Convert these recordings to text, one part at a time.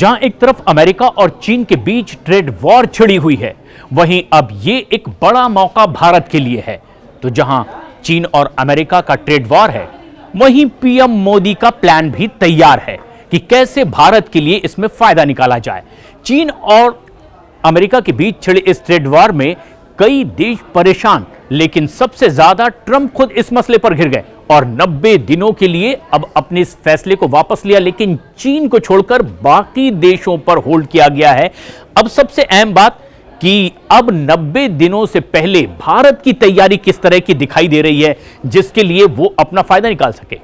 जहां एक तरफ अमेरिका और चीन के बीच ट्रेड वॉर छिड़ी हुई है, वहीं अब ये एक बड़ा मौका भारत के लिए है। तो जहां चीन और अमेरिका का ट्रेड वॉर है, वहीं पीएम मोदी का प्लान भी तैयार है कि कैसे भारत के लिए इसमें फायदा निकाला जाए। चीन और अमेरिका के बीच छिड़े इस ट्रेड वॉर में कई देश परेशान, लेकिन सबसे ज्यादा ट्रंप खुद इस मसले पर घिर गए और 90 दिनों के लिए अब अपने इस फैसले को वापस लिया, लेकिन चीन को छोड़कर बाकी देशों पर होल्ड किया गया है। अब सबसे अहम बात कि अब 90 दिनों से पहले भारत की तैयारी किस तरह की दिखाई दे रही है, जिसके लिए वो अपना फायदा निकाल सके।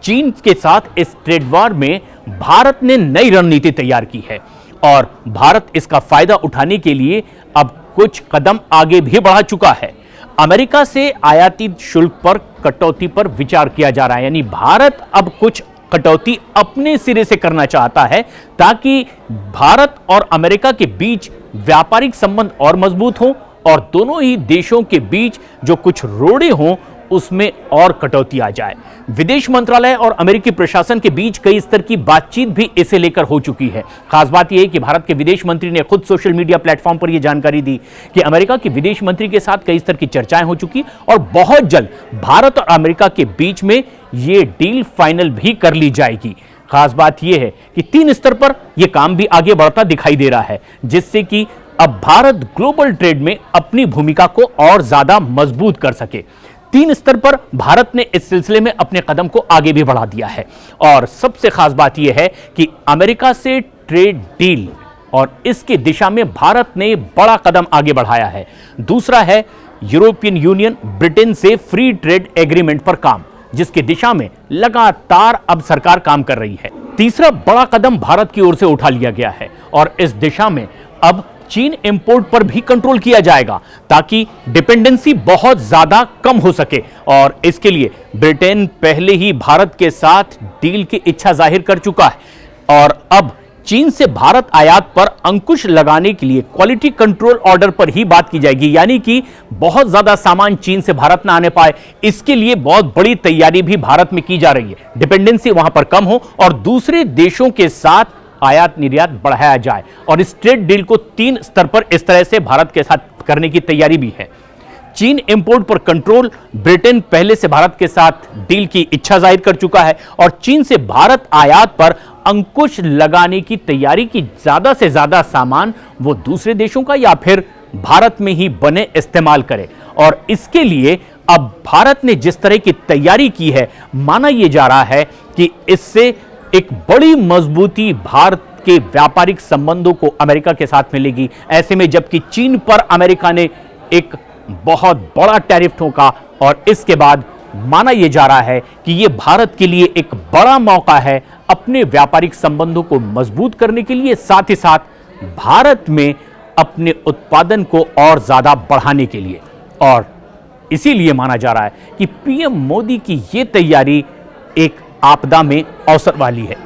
चीन के साथ इस ट्रेड वॉर में भारत ने नई रणनीति तैयार की है और भारत इसका फायदा उठाने के लिए अब कुछ कदम आगे भी बढ़ा चुका है। अमेरिका से आयातित शुल्क पर कटौती पर विचार किया जा रहा है, यानी भारत अब कुछ कटौती अपने सिरे से करना चाहता है ताकि भारत और अमेरिका के बीच व्यापारिक संबंध और मजबूत हों और दोनों ही देशों के बीच जो कुछ रोड़े हों उसमें और कटौती आ जाए। विदेश मंत्रालय और अमेरिकी प्रशासन के बीच कई स्तर की बातचीत भी इसे लेकर हो चुकी है। खास बात यह है कि भारत के विदेश मंत्री ने खुद सोशल मीडिया प्लेटफॉर्म पर यह जानकारी दी कि अमेरिका के विदेश मंत्री के साथ कई स्तर की चर्चाएं हो चुकी और बहुत जल्द भारत और अमेरिका के बीच में यह डील फाइनल भी कर ली जाएगी। खास बात यह है कि 3 स्तर पर यह काम भी आगे बढ़ता दिखाई दे रहा है, जिससे कि अब भारत ग्लोबल ट्रेड में अपनी भूमिका को और ज्यादा मजबूत कर सके। 3 स्तर पर भारत ने इस सिलसिले में अपने कदम को आगे भी बढ़ा दिया है और सबसे खास बात यह है कि अमेरिका से ट्रेड डील और इसकी दिशा में भारत ने बड़ा कदम आगे बढ़ाया है। दूसरा है यूरोपियन यूनियन ब्रिटेन से फ्री ट्रेड एग्रीमेंट पर काम, जिसकी दिशा में लगातार अब सरकार काम कर रही है। तीसरा बड़ा कदम भारत की ओर से उठा लिया गया है और इस दिशा में अब चीन इंपोर्ट पर भी कंट्रोल किया जाएगा ताकि डिपेंडेंसी बहुत ज्यादा कम हो सके और इसके लिए ब्रिटेन पहले ही भारत के साथ डील की इच्छा जाहिर कर चुका है और अब चीन से भारत आयात पर अंकुश लगाने के लिए क्वालिटी कंट्रोल ऑर्डर पर ही बात की जाएगी, यानी कि बहुत ज्यादा सामान चीन से भारत ना आने पाए, इसके लिए बहुत बड़ी तैयारी भी भारत में की जा रही है। डिपेंडेंसी वहां पर कम हो और दूसरे देशों के साथ आयात निर्यात बढ़ाया जाए और इस ट्रेड डील को 3 स्तर पर इस तरह से भारत के साथ करने की तैयारी भी है। चीन इंपोर्ट पर कंट्रोल, ब्रिटेन पहले से भारत के साथ डील की इच्छा जाहिर कर चुका है और चीन से भारत आयात पर अंकुश लगाने की तैयारी की ज्यादा से ज्यादा सामान वो दूसरे देशों का या फिर भारत में ही बने इस्तेमाल करे। और इसके लिए अब भारत ने जिस तरह की तैयारी की है, माना यह जा रहा है कि इससे एक बड़ी मजबूती भारत के व्यापारिक संबंधों को अमेरिका के साथ मिलेगी। ऐसे में जबकि चीन पर अमेरिका ने एक बहुत बड़ा टैरिफ ठोका और इसके बाद माना यह जा रहा है कि यह भारत के लिए एक बड़ा मौका है अपने व्यापारिक संबंधों को मजबूत करने के लिए, साथ ही साथ भारत में अपने उत्पादन को और ज्यादा बढ़ाने के लिए। और इसीलिए माना जा रहा है कि पीएम मोदी की यह तैयारी एक आपदा में अवसर वाली है।